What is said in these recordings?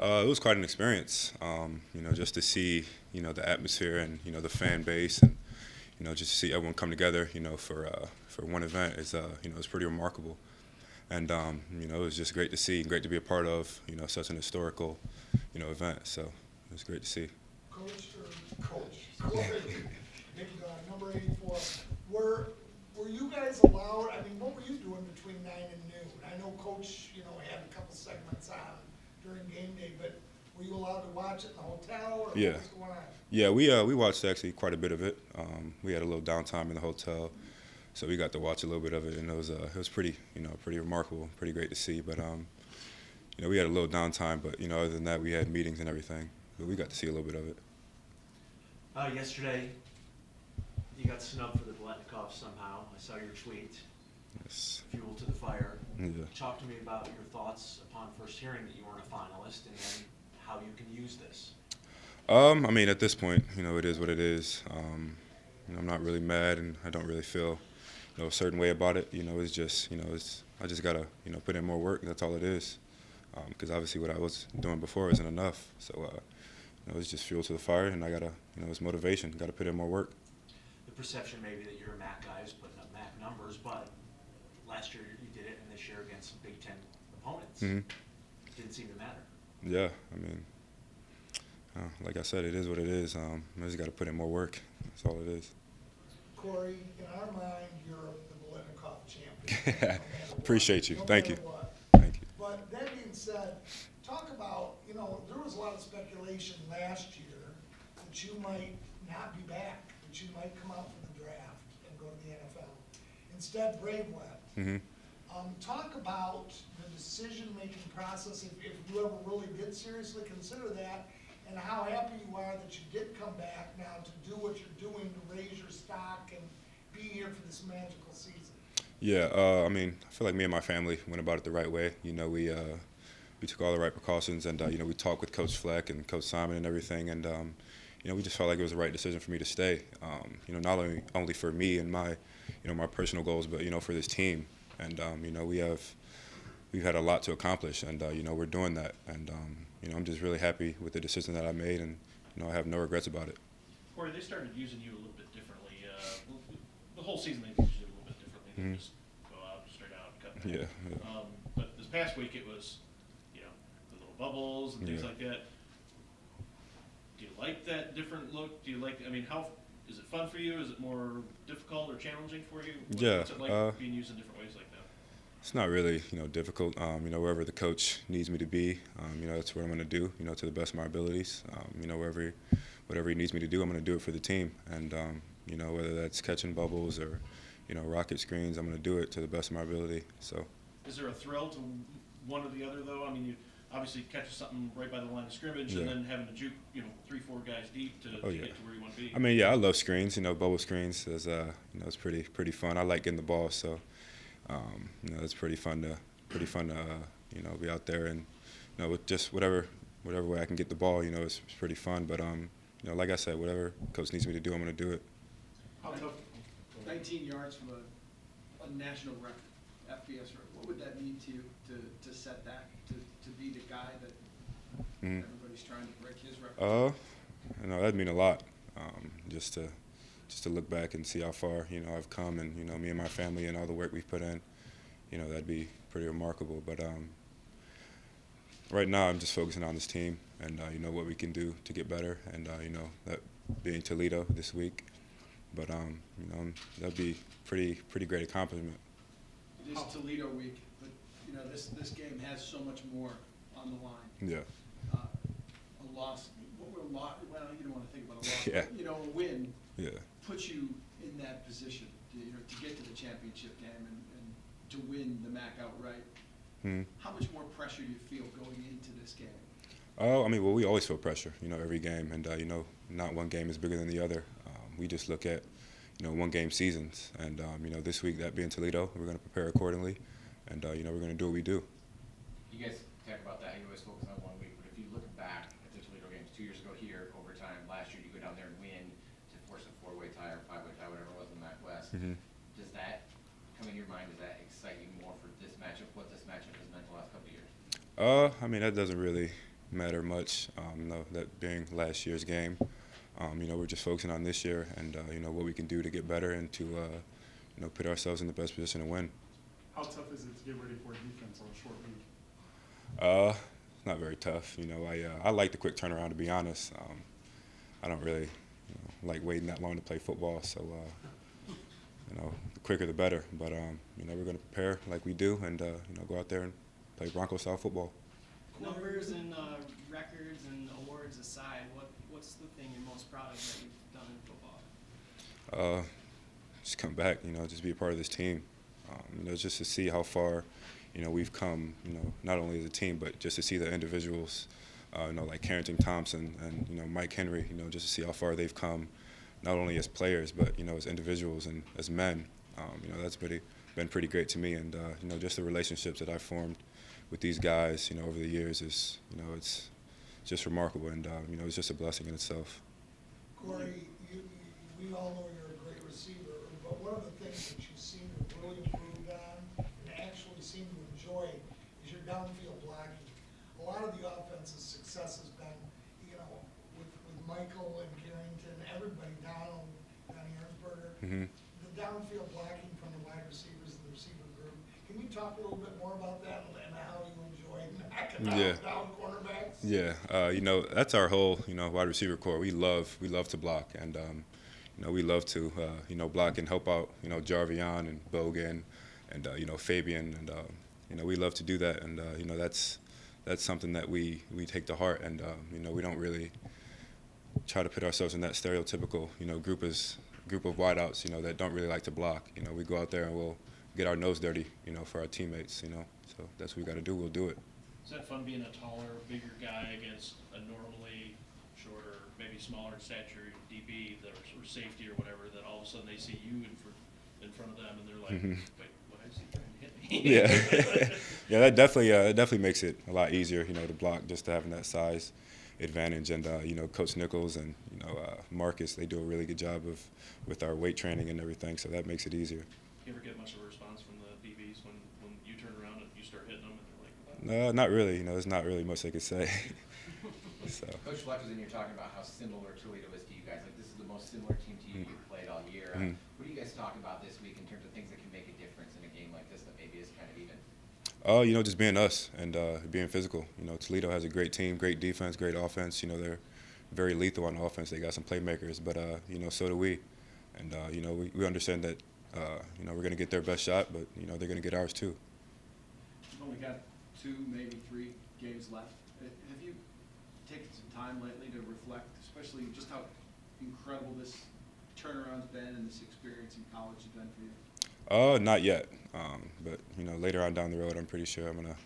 It was quite an experience, just to see, the atmosphere and, the fan base and, just to see everyone come together, for one event is, it's pretty remarkable. And, it was just great to see and great to be a part of, such an historical, event. So it was great to see. Coach, Corey, Nick, number 84. Were you guys allowed? I mean, what were you doing between 9 and noon? I know Coach, had a couple segments on during game day, but were you allowed to watch it in the hotel, or Yeah. what was going on? Yeah, we watched actually quite a bit of it. We had a little downtime in the hotel, so we got to watch a little bit of it, and it was pretty pretty remarkable, pretty great to see. But we had a little downtime, but other than that, we had meetings and everything, but we got to see a little bit of it. Yesterday, you got snubbed for the Biletnikoff somehow. I saw your tweet. Yes. Fuel to the fire. Yeah. Talk to me about your thoughts upon first hearing that you weren't a finalist, and then how you can use this. I mean, at this point, it is what it is. I'm not really mad, and I don't really feel, a certain way about it. It's just, I just gotta, put in more work. That's all it is. Because obviously, what I was doing before isn't enough. So, it's just fuel to the fire, and I gotta, it's motivation. Gotta put in more work. The perception maybe that you're a MAC guy is putting up MAC numbers, but last year you did it, and this year against some Big Ten opponents, didn't seem to matter. Yeah, I mean, like I said, it is what it is. I just got to put in more work. That's all it is. Corey, in our mind, you're the Biletnikoff champion. No matter what. Appreciate you. No Thank matter you. what. Thank you. But that being said, talk about, there was a lot of speculation last year that you might not be back, that you might come out from the draft and go to the NFL. Instead, Brave left. hmm Talk about the decision-making process, if you ever really did seriously consider that, and how happy you are that you did come back now to do what you're doing to raise your stock and be here for this magical season. Yeah, I mean, I feel like me and my family went about it the right way. We took all the right precautions, and we talked with Coach Fleck and Coach Simon and everything, and we just felt like it was the right decision for me to stay. Not only for me and my, my personal goals, but for this team. And we've had a lot to accomplish, and we're doing that. And I'm just really happy with the decision that I made, and I have no regrets about it. Corey, they started using you a little bit differently. The whole season they used you a little bit differently. They Mhm. just go out straight out and cut. Yeah. But this past week it was, the little bubbles and things Yeah. like that. Do you like that different look? Do you like? I mean, how is it fun for you? Is it more difficult or challenging for you? Yeah, What's it like being used in different ways like that? It's not really, difficult. Wherever the coach needs me to be, that's what I'm going to do, to the best of my abilities. Whatever he needs me to do, I'm going to do it for the team. And, whether that's catching bubbles or, rocket screens, I'm going to do it to the best of my ability. So. Is there a thrill to one or the other, though? I mean, you obviously catch something right by the line of scrimmage, Yeah. and then having to juke, 3-4 guys deep to Yeah. get to where you want to be. I mean, yeah, I love screens. Bubble screens is, it's pretty fun. I like getting the ball, so, it's pretty fun to, be out there and, with just whatever way I can get the ball, it's pretty fun. But, like I said, whatever coach needs me to do, I'm going to do it. How tough, 19 yards from a national record, FBS record, what would that mean to you to set that, to be the guy that Mhm. everybody's trying to break his record? That'd mean a lot. Just to look back and see how far I've come, and me and my family and all the work we've put in. That'd be pretty remarkable. But right now, I'm just focusing on this team and what we can do to get better, and that being Toledo this week. But that'd be pretty great accomplishment. It is Toledo week, but this game has so much more on the line. Yeah. A loss, what would a loss? Well, you don't want to think about a loss. Yeah. But, a win Yeah. puts you in that position to get to the championship game and to win the MAC outright. hmm How much more pressure do you feel going into this game? I mean, well, we always feel pressure, every game, and not one game is bigger than the other. We just look at, one-game seasons, and this week, that being Toledo, we're going to prepare accordingly, and we're going to do what we do. You guys talk about that, you always focus on 1 week, but if you look back at the Toledo games 2 years ago here, overtime, last year you go down there and win to force a 4-way tie or 5-way tie, whatever it was in that West. Mhm. Does that come in your mind? Does that excite you more for this matchup? What this matchup has meant the last couple of years? I mean, that doesn't really, matter much. That being last year's game, we're just focusing on this year and what we can do to get better and to put ourselves in the best position to win. How tough is it to get ready for defense on a short week? Not very tough. I like the quick turnaround, to be honest. I don't really like waiting that long to play football, so the quicker the better. But we're going to prepare like we do, and go out there and play Bronco-style football. Numbers and records and awards aside, what's the thing you're most proud of that you've done in football? Just come back, just be a part of this team. Just to see how far, we've come, not only as a team, but just to see the individuals, like Carrington Thompson and Mike Henry, just to see how far they've come, not only as players, but, as individuals and as men. That's been pretty great to me. And, just the relationships that I've formed with these guys, over the years is, it's just remarkable. And, it's just a blessing in itself. Corey, we all know you're a great receiver, but one of the things that you seem to really improve on and actually seem to enjoy is your downfield blocking. A lot of the offense's success has been, with Michael and Carrington, everybody, Donnie Ernstberger, the downfield blocking from the wide receivers and the receiver group. Can you talk a little bit more about that and how you enjoy knocking down cornerbacks? Yeah, that's our whole, wide receiver core. We love to block, and we love to, block and help out, Jarvion and Bogan, and Fabian, and we love to do that, and that's something that we take to heart, and we don't really try to put ourselves in that stereotypical, group of wideouts, that don't really like to block. We go out there and we'll get our nose dirty, for our teammates, so that's what we got to do. We'll do it. Is that fun being a taller, bigger guy against a normally shorter, maybe smaller in stature DB or safety or whatever, that all of a sudden they see you in front of them and they're like, wait, why is he trying to hit me? Yeah, yeah, that definitely makes it a lot easier, to block, just having that size advantage. And Coach Nichols and Marcus, they do a really good job with our weight training and everything, so that makes it easier. You ever get much of a response from the DBs when you turn around and you start hitting them and they're like, what? No, not really. There's not really much they could say. So. Coach Fleck was in here talking about how similar Toledo is to you guys. Like, this is the most similar team to you you've played all year. What do you guys talk about this week in terms of things that can make a difference in a game like this that maybe is kind of even? Just being us and being physical. Toledo has a great team, great defense, great offense. They're very lethal on offense. They got some playmakers, but so do we. And we understand that we're going to get their best shot, but they're going to get ours too. We've only got 2, maybe 3 games left. Have you taken some time lately to reflect, especially just how incredible this turnaround's been and this experience in college has been for you? Not yet. But later on down the road, I'm pretty sure I'm gonna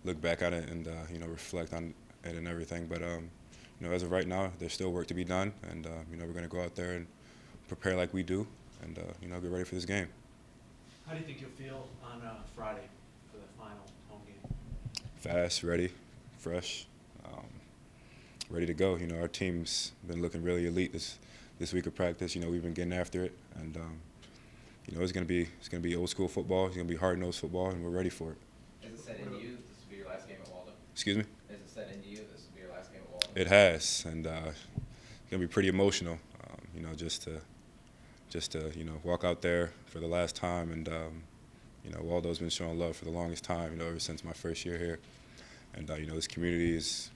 look back at it and reflect on it and everything. But as of right now, there's still work to be done, and we're gonna go out there and prepare like we do, and get ready for this game. How do you think you'll feel on Friday for the final home game? Fast, ready, fresh, ready to go. Our team's been looking really elite this week of practice. We've been getting after it, and it's gonna be old school football. It's gonna be hard-nosed football, and we're ready for it. Has it set into you this will be your last game at Waldo? Excuse me? Has it set into you this will be your last game at Waldo? It has, and it's gonna be pretty emotional. Just to walk out there for the last time, and Waldo's been showing love for the longest time. Ever since my first year here, and this community has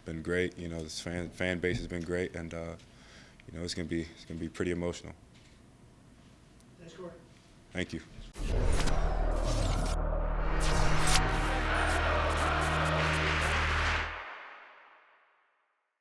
been great. This fan base has been great, and it's gonna be pretty emotional. Thanks, Corey. Thank you.